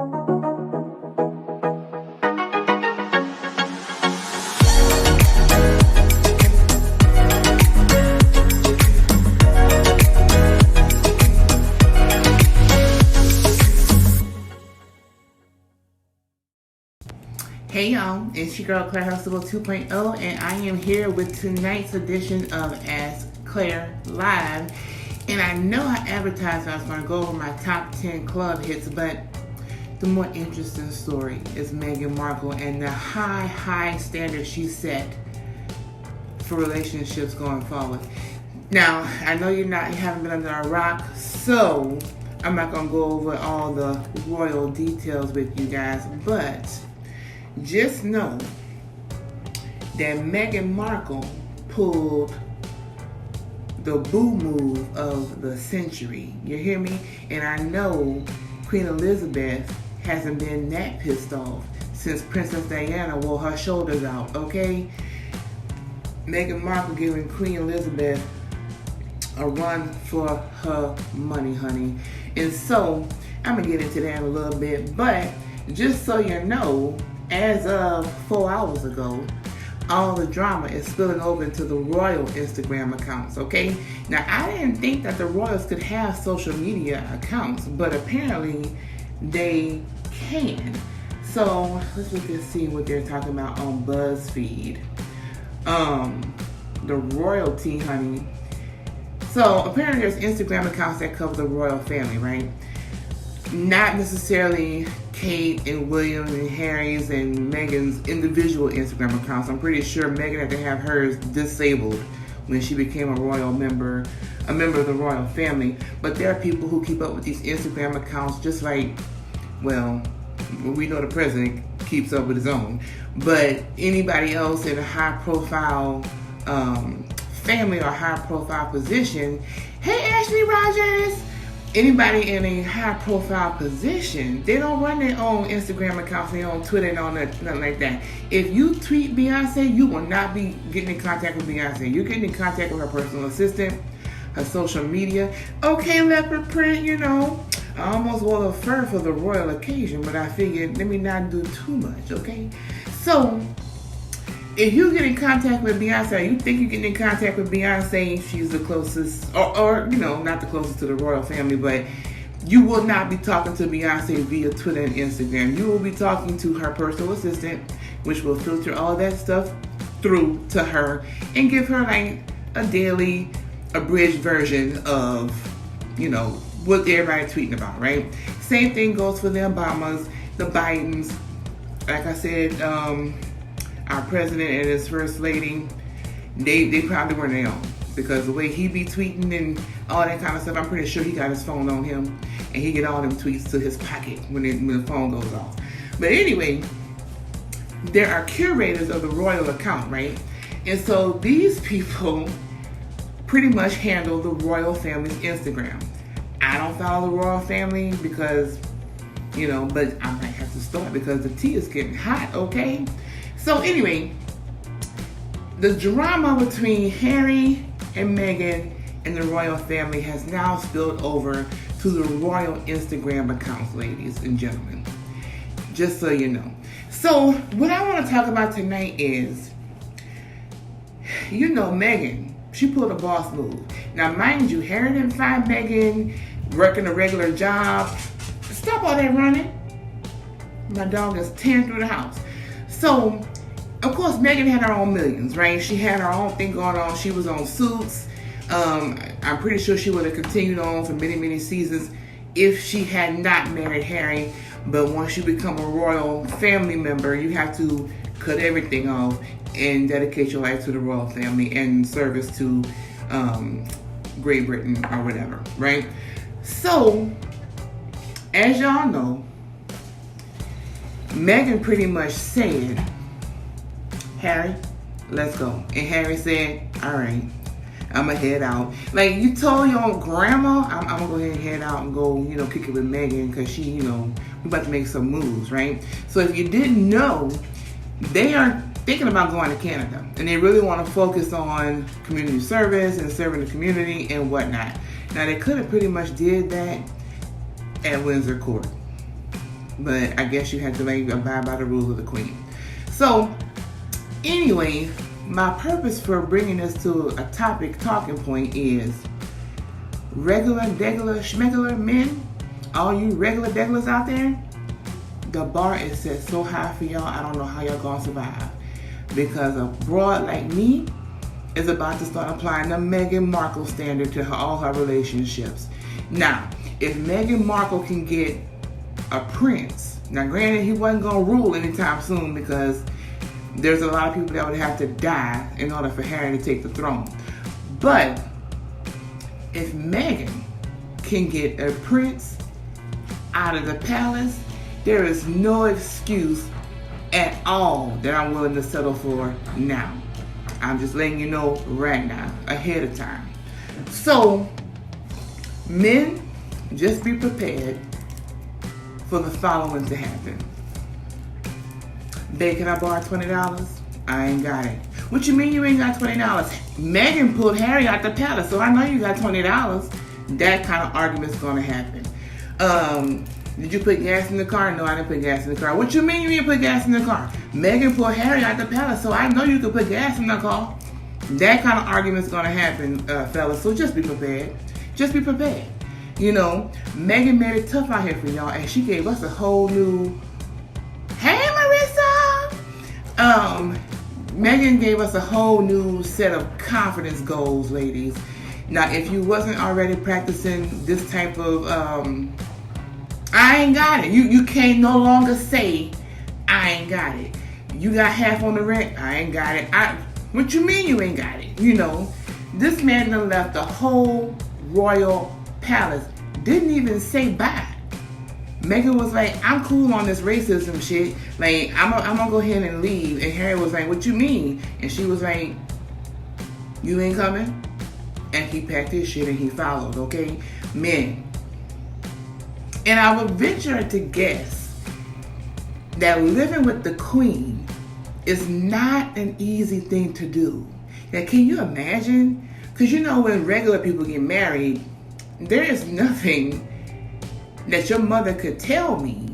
Hey y'all, it's your girl Claire Huxtable 2.0 and I am here with tonight's edition of Ask Claire Live. And I know I advertised I was going to go over my top 10 club hits, but the more interesting story is Meghan Markle and the high standard she set for relationships going forward. Now, I know you haven't been under a rock, so I'm not going to go over all the royal details with you guys, but just know that Meghan Markle pulled the boo move of the century. You hear me? And I know Queen Elizabeth hasn't been that pissed off since Princess Diana wore her shoulders out, okay? Meghan Markle giving Queen Elizabeth a run for her money, honey. And so, I'm going to get into that in a little bit, but just so you know, as of 4 hours ago, all the drama is spilling over into the royal Instagram accounts, okay? Now, I didn't think that the royals could have social media accounts, but apparently they can. So, let's look and see what they're talking about on BuzzFeed. The royalty, honey. So, apparently there's Instagram accounts that cover the royal family, right? Not necessarily Kate and William and Harry's and Meghan's individual Instagram accounts. I'm pretty sure Meghan had to have hers disabled when she became a member of the royal family. But there are people who keep up with these Instagram accounts just like, well, we know the president keeps up with his own. But anybody else in a high-profile family or high-profile position, hey, Ashley Rogers! Anybody in a high-profile position, they don't run their own Instagram accounts, their own Twitter, and all that, nothing like that. If you tweet Beyonce, you will not be getting in contact with Beyonce. You're getting in contact with her personal assistant, her social media. Okay, leopard print, you know. I almost wore the fur for the royal occasion, but I figured let me not do too much, okay? So, if you get in contact with Beyonce, you think you're getting in contact with Beyonce, she's the closest, or you know, not the closest to the royal family, but you will not be talking to Beyonce via Twitter and Instagram. You will be talking to her personal assistant, which will filter all that stuff through to her and give her like a daily abridged version of, you know, what everybody's tweeting about, right? Same thing goes for the Obamas, the Bidens. Like I said, our president and his first lady, they probably weren't their own, because the way he be tweeting and all that kind of stuff, I'm pretty sure he got his phone on him and he get all them tweets to his pocket when the phone goes off. But anyway, there are curators of the royal account, right? And so these people pretty much handle the royal family's Instagram. I don't follow the royal family because, you know, but I might have to start because the tea is getting hot, okay? So anyway, the drama between Harry and Meghan and the royal family has now spilled over to the royal Instagram accounts, ladies and gentlemen. Just so you know. So what I want to talk about tonight is, you know, Meghan, she pulled a boss move. Now, mind you, Harry didn't find Meghan working a regular job. Stop all that running. My dog is tearing through the house. So, of course, Meghan had her own millions, right? She had her own thing going on. She was on Suits. I'm pretty sure she would have continued on for many, many seasons if she had not married Harry. But once you become a royal family member, you have to cut everything off and dedicate your life to the royal family and service to Great Britain or whatever, right? So, as y'all know, Meghan pretty much said, Harry, let's go. And Harry said, all right, I'm going to head out. Like, you told your grandma, I'm going to go ahead and head out and go, you know, kick it with Meghan because she, you know, we're about to make some moves, right? So if you didn't know, they are thinking about going to Canada. And they really want to focus on community service and serving the community and whatnot. Now, they could have pretty much did that at Windsor Court. but I guess you had to like abide by the rules of the queen. So anyway, my purpose for bringing this to a topic talking point is regular, degular, schmegular men, all you regular degulars out there, the bar is set so high for y'all, I don't know how y'all gonna survive. Because a broad like me is about to start applying the Meghan Markle standard to all her relationships. Now, if Meghan Markle can get a prince, now granted he wasn't gonna rule anytime soon because there's a lot of people that would have to die in order for Harry to take the throne. But if Meghan can get a prince out of the palace, there is no excuse at all that I'm willing to settle for now. I'm just letting you know right now, ahead of time. So, men, just be prepared for the following to happen. Babe, can I borrow $20? I ain't got it. What you mean you ain't got $20? Meghan pulled Harry out the palace, so I know you got $20. That kind of argument's gonna happen. Did you put gas in the car? No, I didn't put gas in the car. What you mean you didn't put gas in the car? Meghan pulled Harry out the palace, so I know you could put gas in the car. That kind of argument's gonna happen, fellas. So just be prepared. Just be prepared. You know, Meghan made it tough out here for y'all, and she gave us a whole new. Hey, Marissa. Meghan gave us a whole new set of confidence goals, ladies. Now, if you wasn't already practicing this type of I ain't got it. You can't no longer say, I ain't got it. You got half on the rent, I ain't got it. What you mean you ain't got it? You know, this man done left the whole royal palace. Didn't even say bye. Meghan was like, I'm cool on this racism shit. Like, I'm gonna go ahead and leave. And Harry was like, what you mean? And she was like, you ain't coming? And he packed his shit and he followed, okay? Men. And I would venture to guess that living with the queen is not an easy thing to do. Now, can you imagine? Because you know when regular people get married, there is nothing that your mother could tell me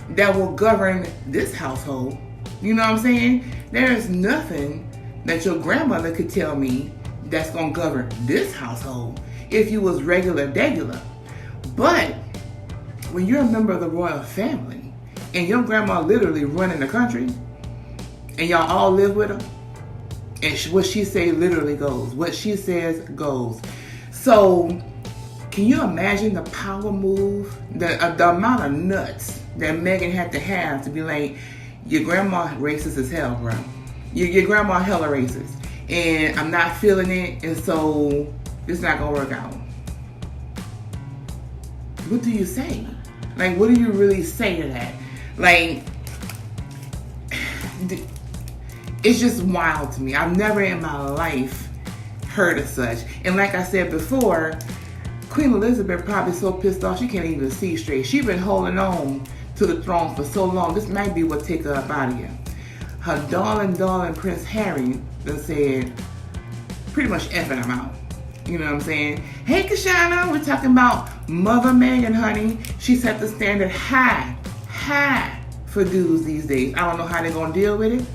that will govern this household. You know what I'm saying? There is nothing that your grandmother could tell me that's going to govern this household if you was regular. But when you're a member of the royal family and your grandma literally running the country and y'all all live with her, and what she say literally goes. What she says goes. So can you imagine the power move, the amount of nuts that Meghan had to have to be like, your grandma racist as hell, bro. Your grandma hella racist. And I'm not feeling it, and so it's not going to work out. What do you say? Like, what do you really say to that? Like, it's just wild to me. I've never in my life heard of such. And like I said before, Queen Elizabeth probably so pissed off she can't even see straight. She's been holding on to the throne for so long. This might be what take her up out of here. Her darling Prince Harry done said, pretty much effing him out. You know what I'm saying? Hey, Kashana, we're talking about Mother Meghan, honey. She set the standard high for dudes these days. I don't know how they're going to deal with it.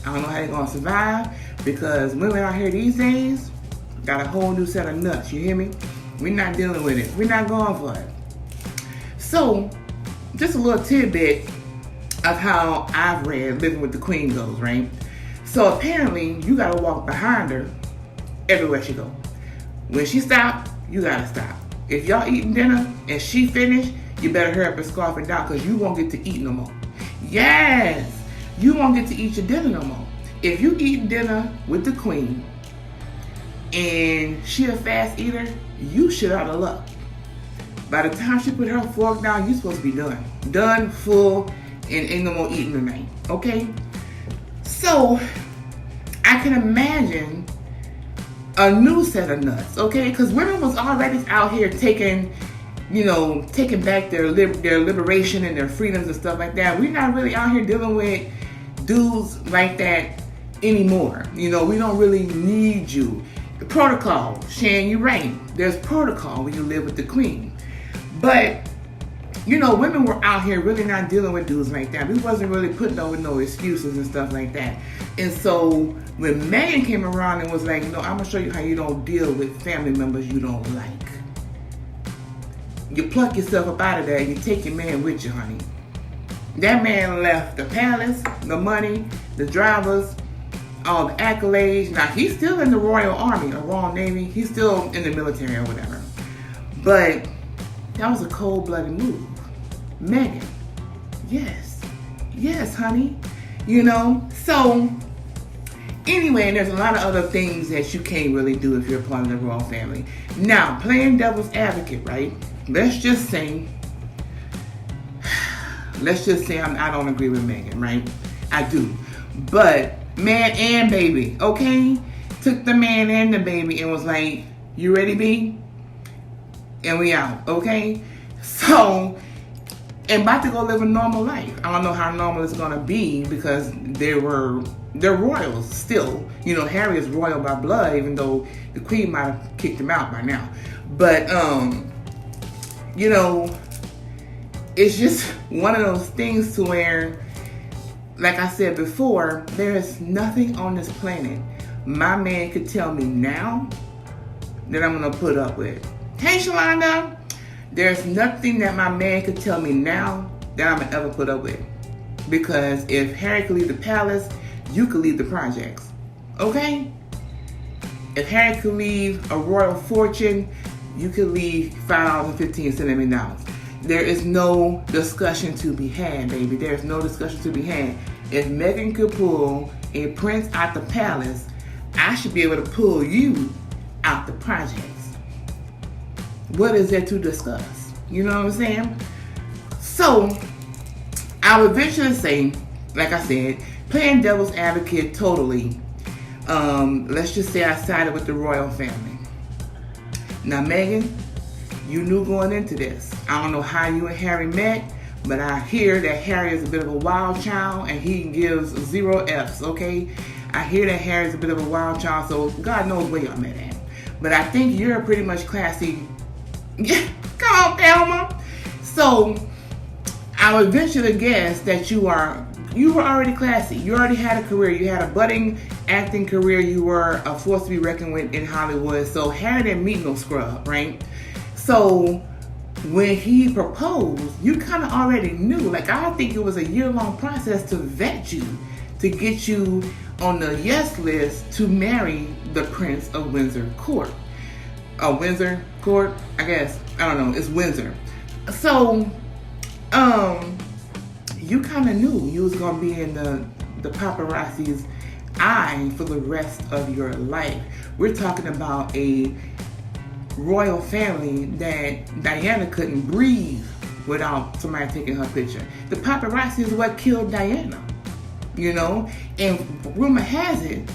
I don't know how they're going to survive, because women out here these days got a whole new set of nuts. You hear me? We're not dealing with it. We're not going for it. So, just a little tidbit of how I've read Living with the Queen goes, right? So apparently, you got to walk behind her everywhere she goes. When she stop, you got to stop. If y'all eating dinner and she finished, you better hurry up and scarf it down, because you won't get to eat no more. Yes! You won't get to eat your dinner no more. If you eat dinner with the queen and she a fast eater, you shit out of luck. By the time she put her fork down, you supposed to be done. Done, full, and ain't no more eating tonight. Okay? So, I can imagine a new set of nuts, okay? Because women was already out here taking back their liberation and their freedoms and stuff like that. We're not really out here dealing with dudes like that anymore. You know, we don't really need you. The protocol, Shan, you're right. There's protocol when you live with the queen. But, women were out here really not dealing with dudes like that. We wasn't really putting over no excuses and stuff like that. And so when Meghan came around and was like, I'm going to show you how you don't deal with family members you don't like. You pluck yourself up out of there and you take your man with you, honey. That man left the palace, the money, the drivers, all the accolades. Now, he's still in the Royal Army or Royal Navy. He's still in the military or whatever. But that was a cold-blooded move. Meghan. Yes, honey. So anyway, and there's a lot of other things that you can't really do if you're part of the royal family. Now, playing devil's advocate, right? Let's just say I don't agree with Meghan, right? I do. But man and baby, okay? Took the man and the baby and was like, you ready, B? And we out, okay? So, and about to go live a normal life. I don't know how normal it's gonna be because they're royals still. Harry is royal by blood, even though the Queen might have kicked him out by now. But it's just one of those things to where, like I said before, there is nothing on this planet my man could tell me now that I'm gonna put up with. Hey, Shalonda, there's nothing that my man could tell me now that I'm gonna ever put up with. Because if Harry could leave the palace, you could leave the projects. Okay? If Harry could leave a royal fortune, you could leave $5.15 McDonald's. There is no discussion to be had, baby. There's no discussion to be had. If Meghan could pull a prince out the palace, I should be able to pull you out the projects. What is there to discuss? You know what I'm saying? So, I would venture to say, like I said, playing devil's advocate totally. Let's just say I sided with the royal family. Now, Meghan, you knew going into this. I don't know how you and Harry met, but I hear that Harry is a bit of a wild child and he gives 0 F's, okay? I hear that Harry is a bit of a wild child, so God knows where y'all met at. But I think you're pretty much classy. Come on, Thelma. So, I would venture to guess that you were already classy. You already had a career. You had a budding acting career. You were a force to be reckoned with in Hollywood. So Harry didn't meet no scrub, right? So when he proposed, you kind of already knew. Like, I think it was a year-long process to vet you, to get you on the yes list to marry the Prince of Windsor Court. Windsor Court, I guess. I don't know. It's Windsor. So, you kind of knew you was going to be in the paparazzi's eye for the rest of your life. We're talking about a royal family that Diana couldn't breathe without somebody taking her picture. The paparazzi is what killed Diana, and rumor has it,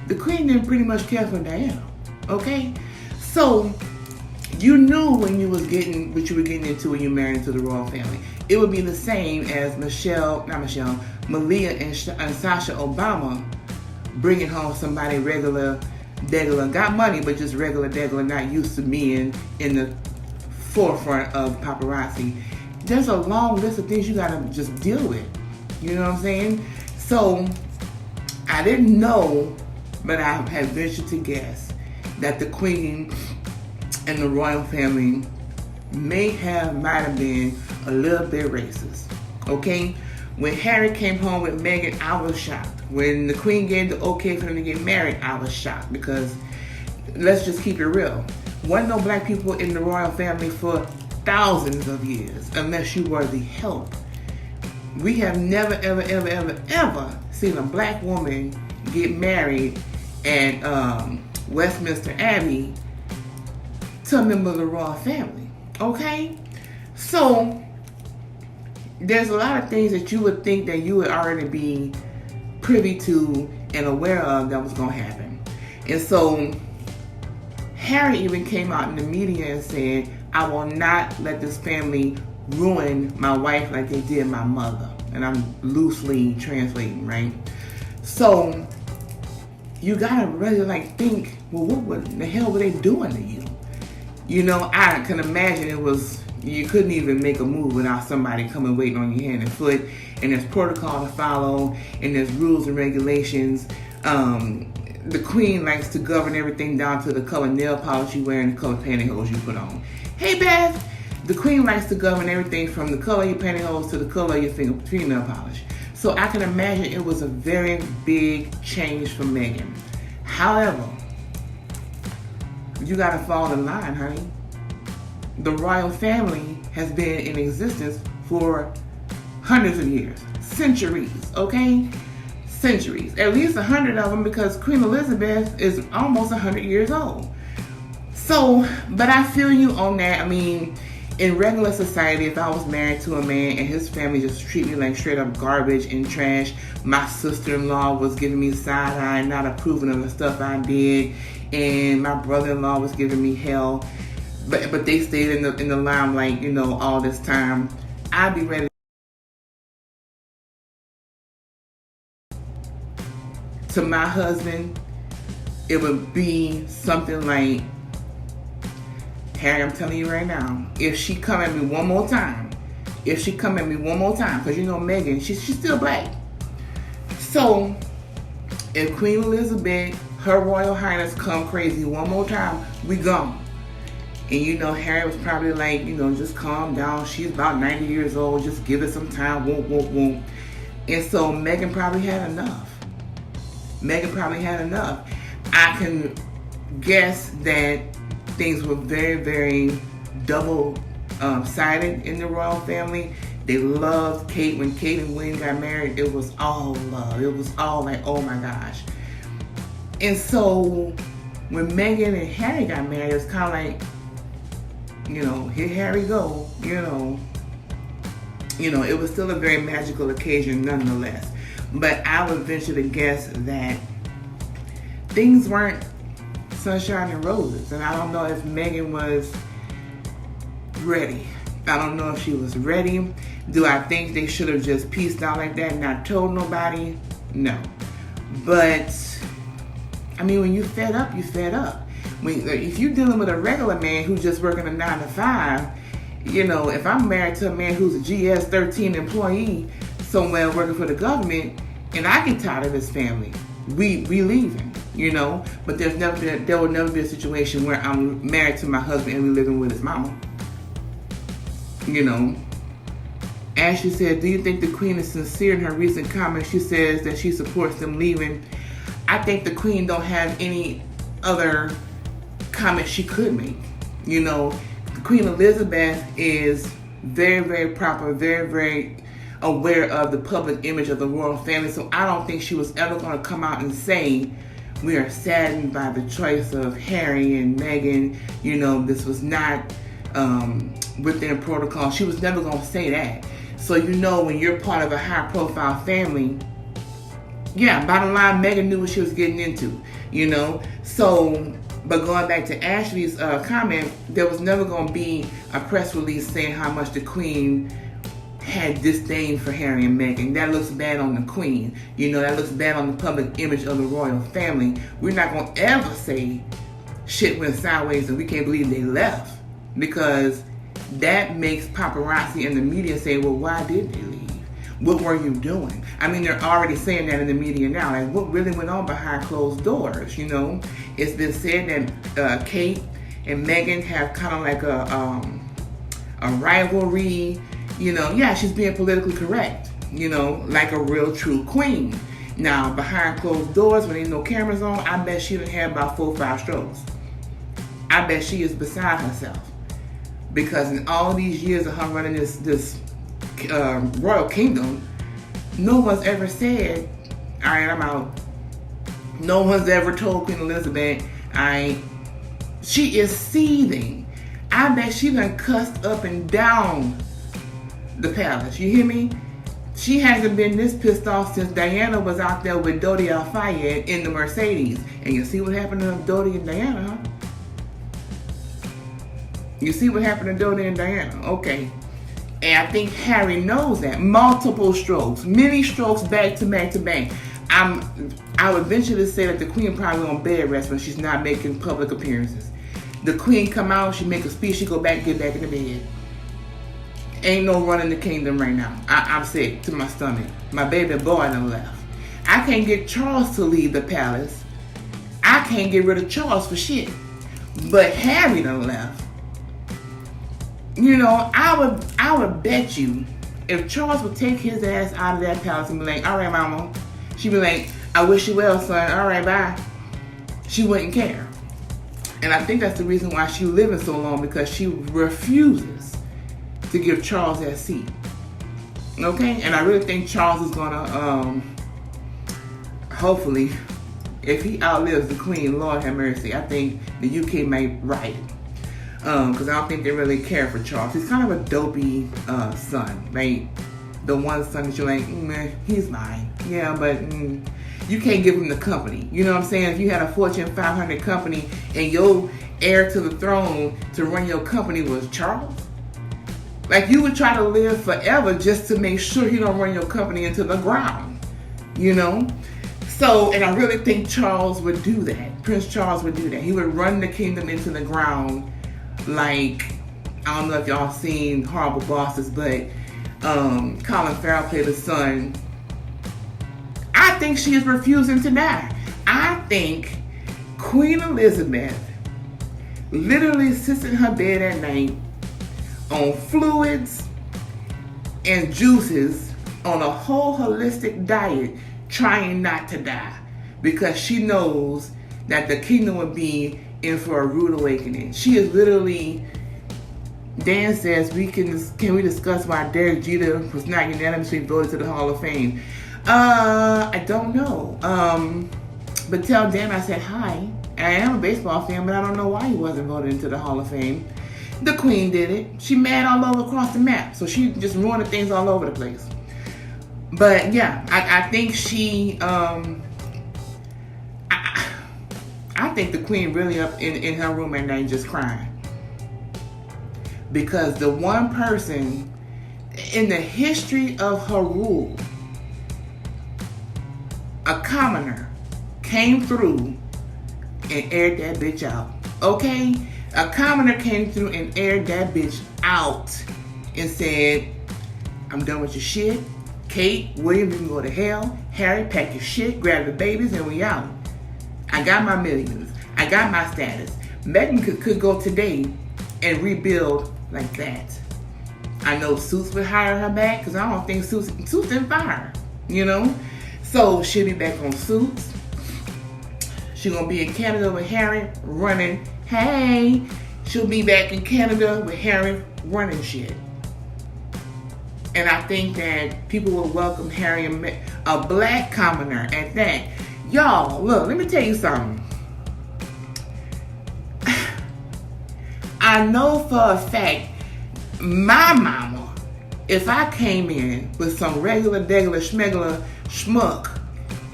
the Queen didn't pretty much care for Diana, okay? So, you knew when you was getting what you were getting into when you married into the royal family. It would be the same as Malia and Sasha Obama bringing home somebody regular, got money, but just regular, not used to being in the forefront of paparazzi. There's a long list of things you gotta just deal with. You know what I'm saying? So, I didn't know, but I had ventured to guess that the Queen and the royal family might have been a little bit racist. Okay? When Harry came home with Meghan, I was shocked. When the Queen gave the okay for them to get married, I was shocked because, let's just keep it real, wasn't no black people in the royal family for thousands of years unless you were the help. We have never, ever seen a black woman get married at Westminster Abbey to a member of the royal family. Okay? So, there's a lot of things that you would think that you would already be privy to and aware of that was going to happen. And so, Harry even came out in the media and said, I will not let this family ruin my wife like they did my mother. And I'm loosely translating, right? So, you gotta really think, well, what the hell were they doing to you? I can imagine it was You couldn't even make a move without somebody coming waiting on your hand and foot. And there's protocol to follow, and there's rules and regulations. The queen likes to govern everything down to the color nail polish you wear and the color pantyhose you put on. Hey Beth, the queen likes to govern everything from the color of your pantyhose to the color of your fingernail polish. So I can imagine it was a very big change for Meghan. However, you gotta fall in line, honey. The royal family has been in existence for hundreds of years, centuries, okay? Centuries, at least 100 of them, because Queen Elizabeth is almost 100 years old. So, but I feel you on that. I mean, in regular society, if I was married to a man and his family just treat me like straight up garbage and trash, my sister-in-law was giving me side-eye, not approving of the stuff I did, and my brother-in-law was giving me hell, but they stayed in the limelight, you know, all this time, I'd be ready to my husband. It would be something like, Harry, I'm telling you right now, if she come at me one more time, because you know Meghan, she's still black. So, if Queen Elizabeth, Her Royal Highness, come crazy one more time, we gone. And you know, Harry was probably like, you know, just calm down. She's about 90 years old. Just give it some time. Won't. And so Meghan probably had enough. I can guess that things were very, very double-sided in the royal family. They loved Kate. When Kate and William got married, it was all love. It was all like, oh my gosh. And so when Meghan and Harry got married, it was kind of like, you know, here Harry go, you know, it was still a very magical occasion nonetheless. But I would venture to guess that things weren't sunshine and roses. And I don't know if Meghan was ready. I don't know if she was ready. Do I think they should have just pieced out like that and not told nobody? No. But, I mean, when you fed up, you fed up. If you're dealing with a regular man who's just working a 9 to 5, you know, if I'm married to a man who's a GS-13 employee somewhere working for the government, and I get tired of his family, we leaving, you know. But there will never be a situation where I'm married to my husband and we living with his mama. You know. Ashley said, do you think the Queen is sincere in her recent comments? She says that she supports them leaving. I think the Queen don't have any other comments she could make. You know, Queen Elizabeth is very, very proper, very, very aware of the public image of the royal family. So I don't think she was ever going to come out and say, we are saddened by the choice of Harry and Meghan. You know, this was not within protocol. She was never going to say that. So, you know, when you're part of a high-profile family, yeah, bottom line, Meghan knew what she was getting into, you know. So, but going back to Ashley's comment, there was never going to be a press release saying how much the Queen had disdain for Harry and Meghan. That looks bad on the Queen. You know, that looks bad on the public image of the royal family. We're not going to ever say shit went sideways and we can't believe they left, because that makes paparazzi and the media say, well, why did they leave? What were you doing? I mean, they're already saying that in the media now. Like, what really went on behind closed doors, you know? It's been said that Kate and Meghan have kind of like a rivalry. You know, yeah, she's being politically correct, you know, like a real true queen. Now, behind closed doors, when there's no cameras on, I bet she done had about 4 or 5 strokes. I bet she is beside herself. Because in all these years of her running this royal kingdom, no one's ever said, all right, I'm out. No one's ever told Queen Elizabeth, she is seething. I bet she done cussed up and down the palace. You hear me? She hasn't been this pissed off since Diana was out there with Dodi Al-Fayed in the Mercedes. And you see what happened to Dodi and Diana, huh? You see what happened to Dodi and Diana? Okay. And I think Harry knows that. Multiple strokes. Many strokes back to back to back. I would venture to say that the Queen probably on bed rest when she's not making public appearances. The Queen come out, she make a speech, she go back, get back in the bed. Ain't no running the kingdom right now. I'm sick to my stomach. My baby boy done left. I can't get Charles to leave the palace. I can't get rid of Charles for shit. But Harry done left. You know, I would bet you if Charles would take his ass out of that palace and be like, all right, mama. She'd be like, I wish you well, son. All right, bye. She wouldn't care. And I think that's the reason why she's living so long, because she refuses to give Charles that seat. Okay? And I really think Charles is going to, hopefully, if he outlives the Queen, Lord have mercy, I think the UK might ride it. Because I don't think they really care for Charles. He's kind of a dopey son, right? The one son that you're like, he's mine. Yeah, but you can't give him the company. You know what I'm saying? If you had a Fortune 500 company and your heir to the throne to run your company was Charles, like you would try to live forever just to make sure he don't run your company into the ground. You know? So, and I really think Charles would do that. Prince Charles would do that. He would run the kingdom into the ground. Like, I don't know if y'all seen Horrible Bosses, but Colin Farrell played the son. I think she is refusing to die. I think Queen Elizabeth literally sits in her bed at night on fluids and juices on a whole holistic diet, trying not to die, because she knows that the kingdom would be in for a rude awakening. She is literally, Dan says, can we discuss why Derek Jeter was not unanimously voted to the Hall of Fame? I don't know. But tell Dan I said hi. I am a baseball fan, but I don't know why he wasn't voted into the Hall of Fame. The Queen did it. She mad all over across the map, so she just ruining things all over the place. But yeah, I think she, I think the Queen really up in her room at night just crying. Because the one person in the history of her rule, a commoner came through and aired that bitch out. Okay? A commoner came through and aired that bitch out and said, I'm done with your shit. Kate, William, you can go to hell. Harry, pack your shit, grab the babies, and we out. I got my millions. I got my status. Meghan could go today and rebuild like that. I know Suits would hire her back, because I don't think Suits didn't fire her, you know? So she'll be back on Suits. She's going to be in Canada with Harry running. Hey, she'll be back in Canada with Harry running shit. And I think that people will welcome Harry, a black commoner at that. Y'all, look, let me tell you something. I know for a fact, my mama, if I came in with some regular, schmegular schmuck,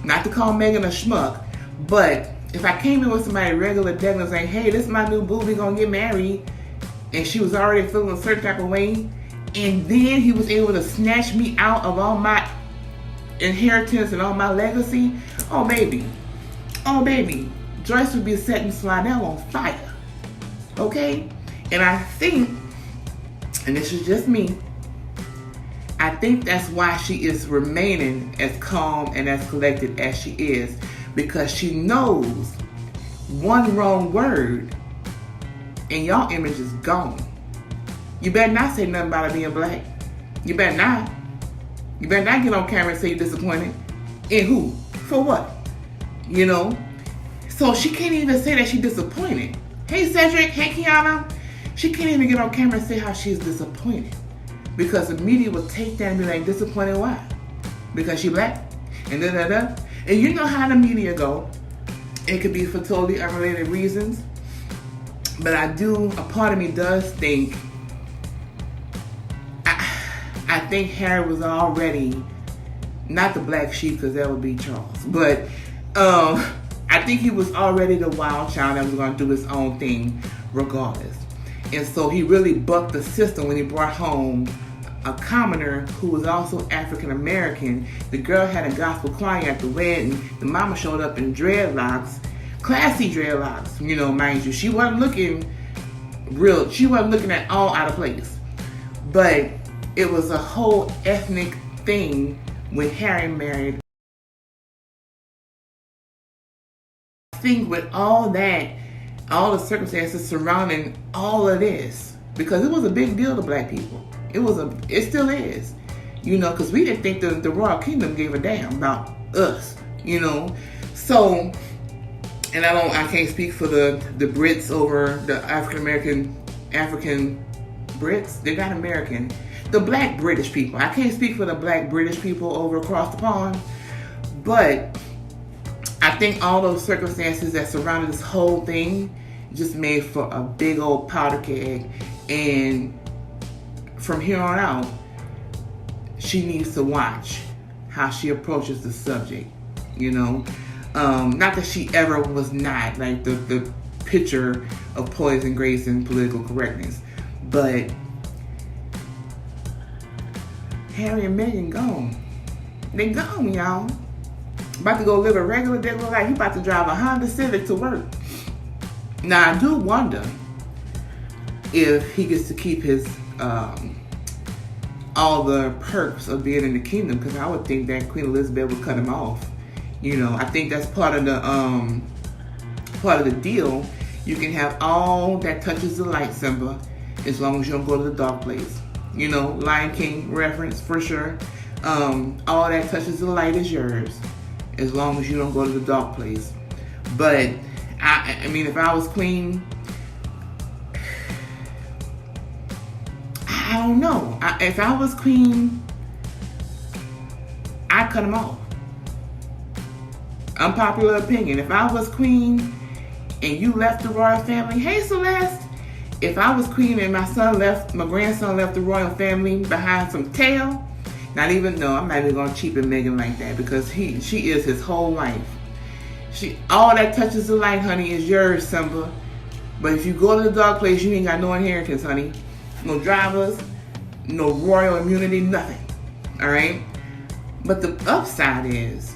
not to call Meghan a schmuck, but if I came in with somebody regular, degular, saying, hey, this is my new boo, we gonna get married, and she was already feeling a certain type of way, and then he was able to snatch me out of all my inheritance and all my legacy, oh baby, Joyce would be setting Slidell on fire, okay? And I think, and this is just me, I think that's why she is remaining as calm and as collected as she is, because she knows one wrong word and y'all image is gone. You better not say nothing about her being black. You better not. You better not get on camera and say you're disappointed. In who? For what? You know? So she can't even say that she's disappointed. Hey Cedric, hey Kiana. She can't even get on camera and say how she's disappointed. Because the media will take that and be like, disappointed why? Because she black? And da-da-da. And you know how the media go. It could be for totally unrelated reasons. But a part of me does think, I think Harry was already, not the black sheep because that would be Charles, but I think he was already the wild child that was going to do his own thing regardless. And so he really bucked the system when he brought home a commoner who was also African American. The girl had a gospel choir at the wedding. The mama showed up in dreadlocks, classy dreadlocks, you know, mind you. She wasn't looking at all out of place. But it was a whole ethnic thing when Harry married. I think with all that, all the circumstances surrounding all of this, because it was a big deal to black people. It still is, because we didn't think the Royal Kingdom gave a damn about us, So, and I can't speak for the Brits over the African Brits. They're not American. The black British people. I can't speak for the black British people over across the pond, but I think all those circumstances that surrounded this whole thing just made for a big old powder keg. And from here on out, she needs to watch how she approaches the subject. Not that she ever was not like the picture of poise and grace and political correctness, but Harry and Meghan gone. They gone, y'all. About to go live a regular day life. He about to drive a Honda Civic to work. Now I do wonder if he gets to keep his all the perks of being in the kingdom, because I would think that Queen Elizabeth would cut him off. I think that's part of the deal. You can have all that touches the light, Simba, as long as you don't go to the dark place. Lion King reference for sure. All that touches the light is yours, as long as you don't go to the dark place. But I mean, if I was queen, I don't know. If I was queen, I'd cut him off. Unpopular opinion. If I was queen and you left the royal family, hey Celeste. If I was queen and my grandson left the royal family behind some tail, I'm not even gonna cheapen Meghan like that, because she is his whole life. All that touches the light, honey, is yours, Simba. But if you go to the dark place, you ain't got no inheritance, honey. No drivers, no royal immunity, nothing. All right? But the upside is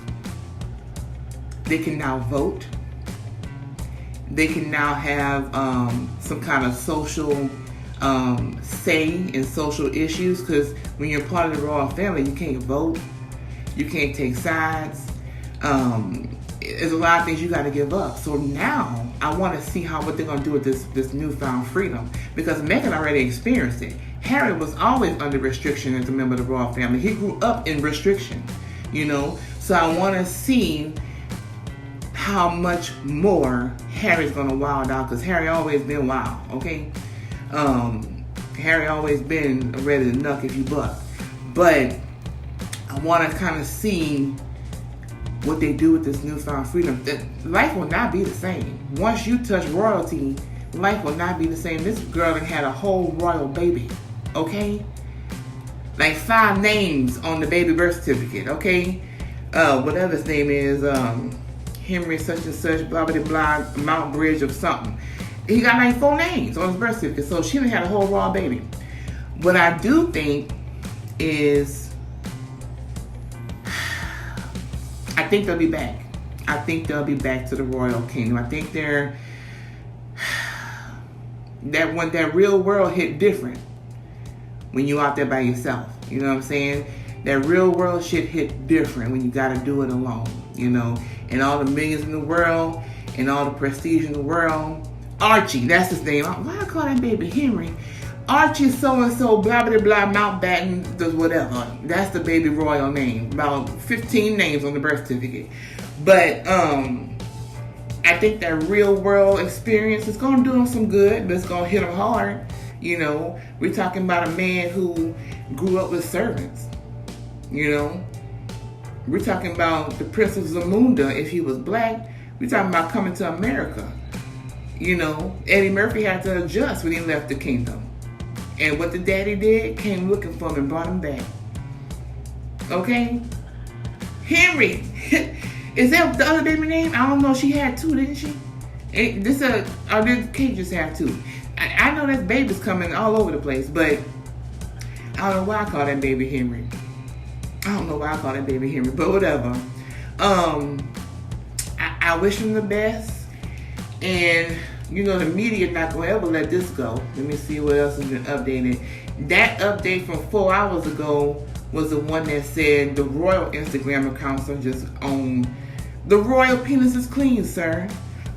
they can now vote. They can now have some kind of social say in social issues, because when you're part of the royal family, you can't vote. You can't take sides. There's a lot of things you got to give up. So now I want to see what they're going to do with this newfound freedom, because Meghan already experienced it. Harry was always under restriction as a member of the royal family. He grew up in restriction, So I want to see how much more Harry's going to wild out, because Harry always been wild, okay? Harry always been ready to knuck if you buck. But I want to kind of see what they do with this newfound freedom. Life will not be the same. Once you touch royalty, life will not be the same. This girl had a whole royal baby, okay? Like 5 names on the baby birth certificate, okay? Whatever his name is, Henry such and such, blah, blah, blah, Mount Bridge of something. He got like 4 names on his birth certificate, so she done had a whole royal baby. What I do think is, I think they'll be back. I think they'll be back to the royal kingdom. I think when that real world hit different when you out there by yourself. You know what I'm saying? That real world shit hit different when you got to do it alone. And all the millions in the world and all the prestige in the world. Archie, that's his name. Why I call that baby Henry? Archie so-and-so, blah, blah, blah, Mountbatten, does whatever. That's the baby royal name. About 15 names on the birth certificate. But I think that real world experience is going to do him some good, but it's going to hit him hard. We're talking about a man who grew up with servants. We're talking about the Prince of Zamunda if he was black. We're talking about coming to America. Eddie Murphy had to adjust when he left the kingdom. And what the daddy did, came looking for him and brought him back. Okay? Henry. Is that the other baby name? I don't know. She had 2, didn't she? Or did Kate just have 2? I know that baby's coming all over the place, but I don't know why I call that baby Henry. But whatever. I wish him the best. And, the media not going to ever let this go. Let me see what else has been updated. That update from 4 hours ago was the one that said the royal Instagram accounts are just on. The royal penis is clean, sir.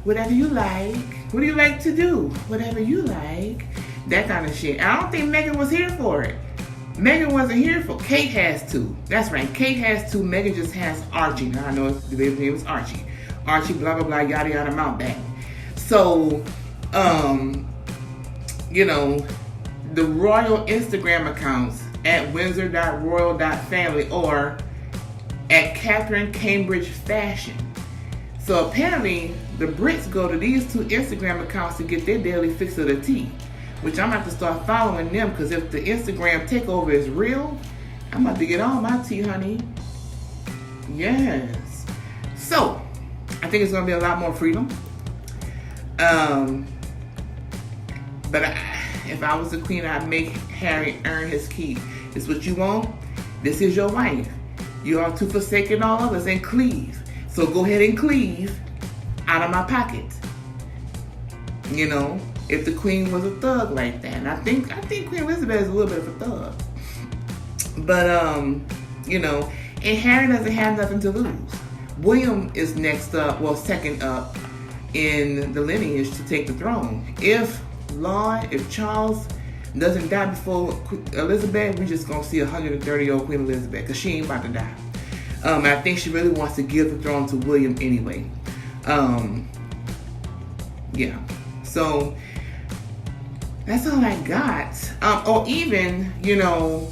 Whatever you like. What do you like to do? Whatever you like. That kind of shit. I don't think Meghan was here for it. Meghan wasn't here for. Kate has two. That's right. Kate has two. Meghan just has Archie. Now I know the baby's name is Archie. Archie, blah blah blah, yada yada, Mountbatten. So, you know, the royal Instagram accounts at windsor.royal.family or at Catherine Cambridge Fashion. So apparently the Brits go to these two Instagram accounts to get their daily fix of the tea, which I'm going to have to start following them, because if the Instagram takeover is real, I'm about to get all my tea, honey. Yes. So I think it's going to be a lot more freedom. But if I was the queen, I'd make Harry earn his keep. This what you want? This is your wife. You are to forsaken all others and cleave. So go ahead and cleave out of my pocket. You know, if the queen was a thug like that. And I think Queen Elizabeth is a little bit of a thug. But, you know, and Harry doesn't have nothing to lose. William is next up, well, second up in the lineage to take the throne. If Charles doesn't die before Elizabeth, we're just going to see 130-year-old Queen Elizabeth, because she ain't about to die. I think she really wants to give the throne to William anyway. Yeah. So that's all I got. Or even, you know,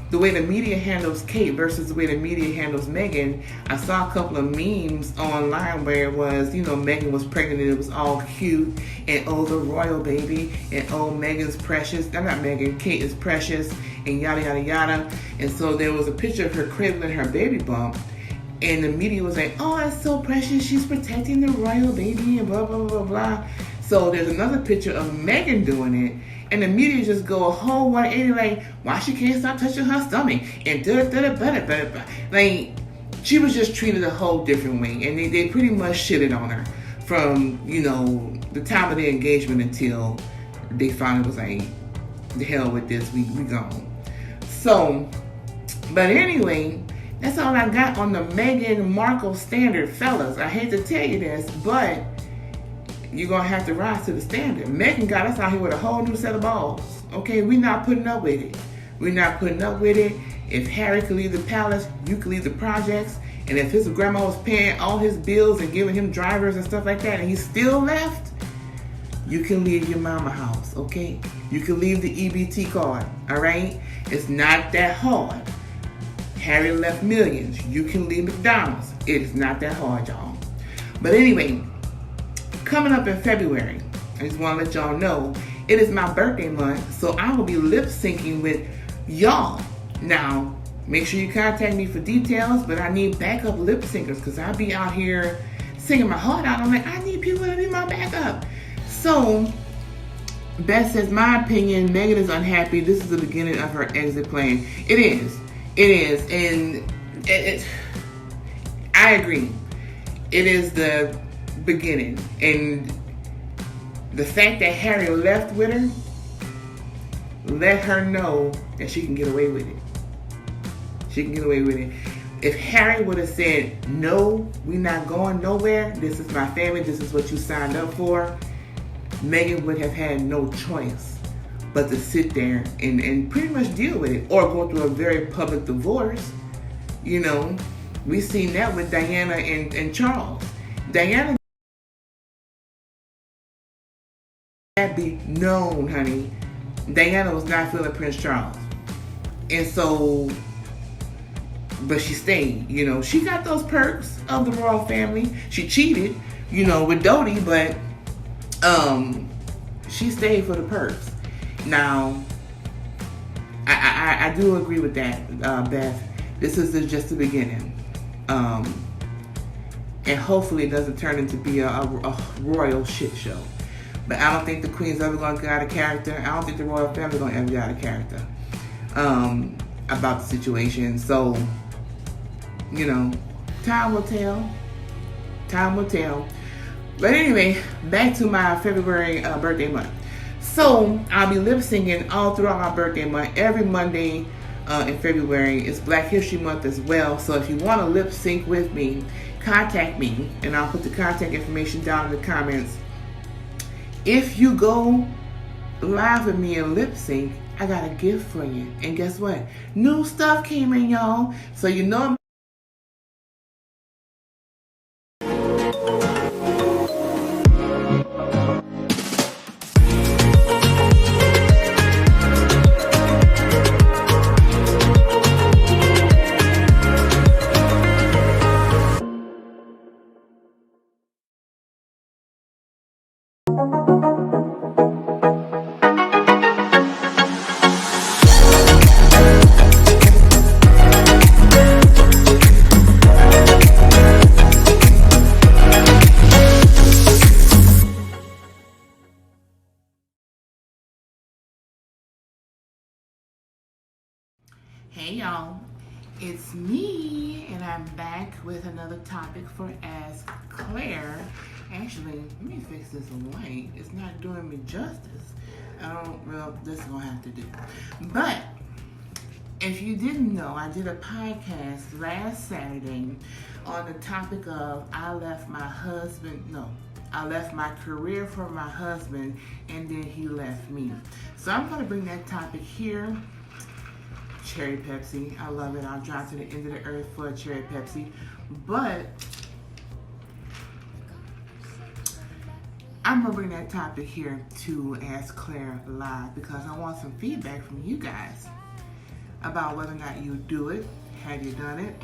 the way the media handles Kate versus the way the media handles Meghan. I saw a couple of memes online where it was, you know, Meghan was pregnant and it was all cute, and oh, the royal baby, and oh, Meghan's precious. I'm not Meghan, Kate is precious, and yada yada yada. And so there was a picture of her cradling her baby bump, and the media was like, oh, it's so precious, she's protecting the royal baby, and blah blah blah blah. So there's another picture of Meghan doing it, and the media just go a whole 180, like, why she can't stop touching her stomach, and da-da-da-da-da-da-da. Like, she was just treated a whole different way, and they pretty much shitted on her from, you know, the time of the engagement until they finally was like, the hell with this, we gone. So, but anyway, that's all I got on the Meghan Markle standard, fellas. I hate to tell you this, but you're going to have to rise to the standard. Meghan got us out here with a whole new set of balls. Okay, we're not putting up with it. We're not putting up with it. If Harry could leave the palace, you could leave the projects. And if his grandma was paying all his bills and giving him drivers and stuff like that, and he still left, you can leave your mama house, okay? You can leave the EBT card, all right? It's not that hard. Harry left millions. You can leave McDonald's. It is not that hard, y'all. But anyway, coming up in February, I just want to let y'all know, it is my birthday month, so I will be lip syncing with y'all. Now, make sure you contact me for details, but I need backup lip syncers, because I'll be out here singing my heart out. I'm like, I need people to be my backup. So, Beth says, my opinion, Meghan is unhappy. This is the beginning of her exit plan. It is. It is. And I agree. It is the beginning. And the fact that Harry left with her, let her know that she can get away with it. She can get away with it. If Harry would have said, no, we're not going nowhere, this is my family, this is what you signed up for, Meghan would have had no choice but to sit there and pretty much deal with it, or go through a very public divorce. You know, we've seen that with Diana and Charles. Diana had to be known, honey. Diana was not feeling Prince Charles. And so, but she stayed, you know. She got those perks of the royal family. She cheated, you know, with Dodie, but she stayed for the perks. Now, I do agree with that, Beth. This is just the beginning. And hopefully it doesn't turn into be a royal shit show. But I don't think the Queen's ever going to get out of character. I don't think the royal family's going to ever get out of character about the situation. So, you know, time will tell. Time will tell. But anyway, back to my February birthday month. So I'll be lip syncing all throughout my birthday month. Every Monday in February is Black History Month as well. So if you want to lip sync with me, contact me, and I'll put the contact information down in the comments. If you go live with me and lip sync, I got a gift for you. And guess what? New stuff came in, y'all. So you know Hey y'all, it's me, and I'm back with another topic for Ask Claire. Actually, let me fix this light. It's not doing me justice. This is gonna have to do. But if you didn't know, I did a podcast last Saturday on the topic of I left my career for my husband, and then he left me. So I'm gonna bring that topic here. Cherry Pepsi. I love it. I'll drive to the end of the earth for a cherry Pepsi. But I'm going to bring that topic here to Ask Claire Live because I want some feedback from you guys about whether or not you do it, have you done it,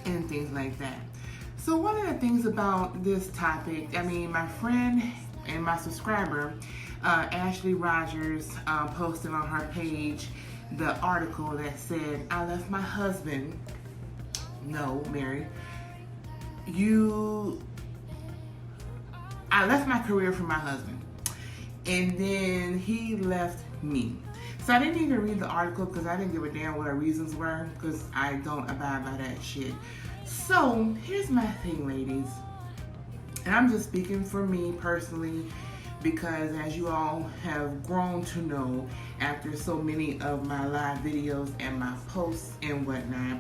and things like that. So one of the things about this topic, my friend and my subscriber, Ashley Rogers, posted on her page the article that said, I left my husband, no, Mary, I left my career for my husband, and then he left me. So I didn't even read the article because I didn't give a damn what her reasons were, because I don't abide by that shit. So here's my thing, ladies, and I'm just speaking for me personally, because as you all have grown to know after so many of my live videos and my posts and whatnot,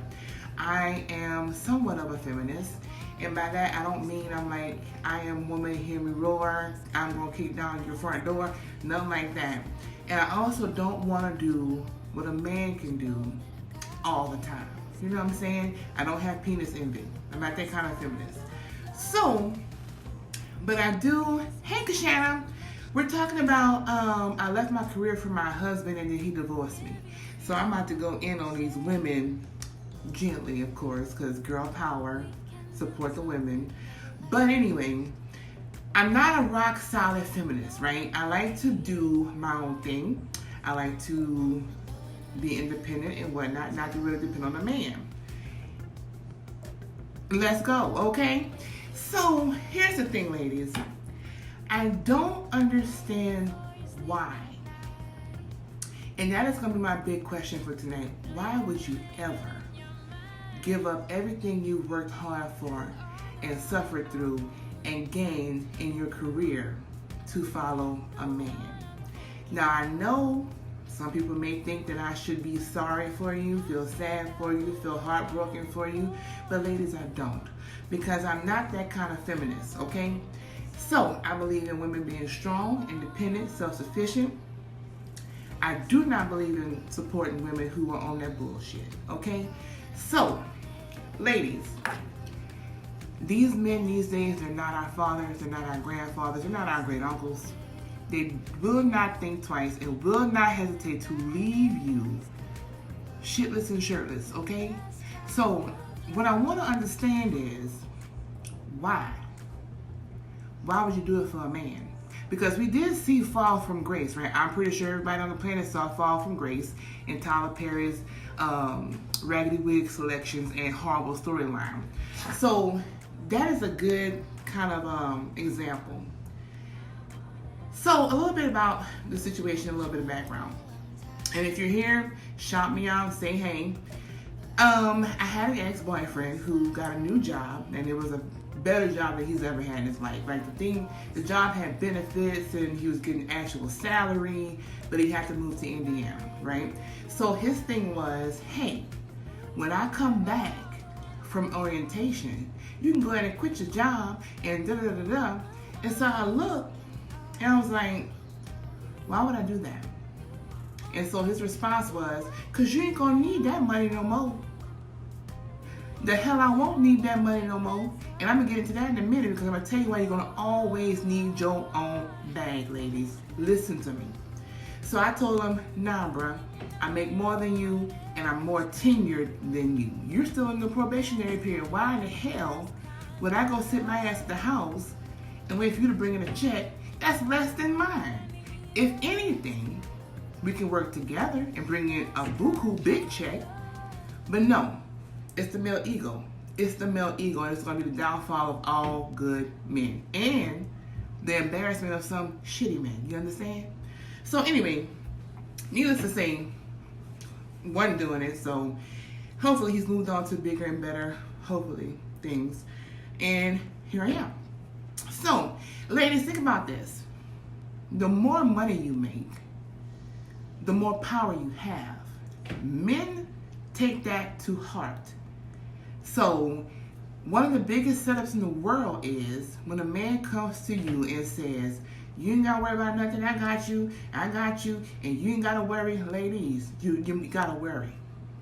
I am somewhat of a feminist. And by that, I don't mean I'm like, I am woman, hear me roar, I'm gonna kick down your front door, nothing like that. And I also don't wanna do what a man can do all the time. You know what I'm saying? I don't have penis envy. I'm not that kind of feminist. So, but I do, hey Kashana, we're talking about, I left my career for my husband and then he divorced me. So I'm about to go in on these women gently, of course, because girl power, support the women. But anyway, I'm not a rock solid feminist, right? I like to do my own thing. I like to be independent and whatnot, not to really depend on a man. Let's go, okay? So here's the thing, ladies. I don't understand why. And that is going to be my big question for tonight. Why would you ever give up everything you worked hard for and suffered through and gained in your career to follow a man? Now, I know some people may think that I should be sorry for you, feel sad for you, feel heartbroken for you, but ladies, I don't, because I'm not that kind of feminist, okay? So, I believe in women being strong, independent, self-sufficient. I do not believe in supporting women who are on that bullshit, okay? So, ladies, these men these days, they're not our fathers, they're not our grandfathers, they're not our great uncles. They will not think twice and will not hesitate to leave you shitless and shirtless, okay? So, what I want to understand is, why? Why would you do it for a man? Because we did see Fall from Grace, right? I'm pretty sure everybody on the planet saw Fall from Grace in Tyler Perry's Raggedy Wig selections and horrible storyline. So that is a good kind of example. So a little bit about the situation, a little bit of background. And if you're here, shout me out, say hey. I had an ex-boyfriend who got a new job, and it was a better job than he's ever had in his life. Like the job had benefits, and he was getting actual salary, but he had to move to Indiana, right? So his thing was, hey, when I come back from orientation, you can go ahead and quit your job and da da da da. And so I looked, and I was like, why would I do that? And so his response was, because you ain't going to need that money no more. The hell I won't need that money no more. And I'm going to get into that in a minute because I'm going to tell you why you're going to always need your own bag, ladies. Listen to me. So I told him, nah, bruh, I make more than you and I'm more tenured than you. You're still in the probationary period. Why in the hell would I go sit my ass at the house and wait for you to bring in a check that's less than mine? If anything, we can work together and bring in a buku big check. But no, it's the male ego. It's the male ego, and it's going to be the downfall of all good men and the embarrassment of some shitty men. You understand? So anyway, needless to say, wasn't doing it. So hopefully he's moved on to bigger and better, hopefully, things. And here I am. So, ladies, think about this. The more money you make, the more power you have. Men take that to heart. So, one of the biggest setups in the world is when a man comes to you and says, you ain't got to worry about nothing, I got you, and you ain't got to worry, ladies, you got to worry,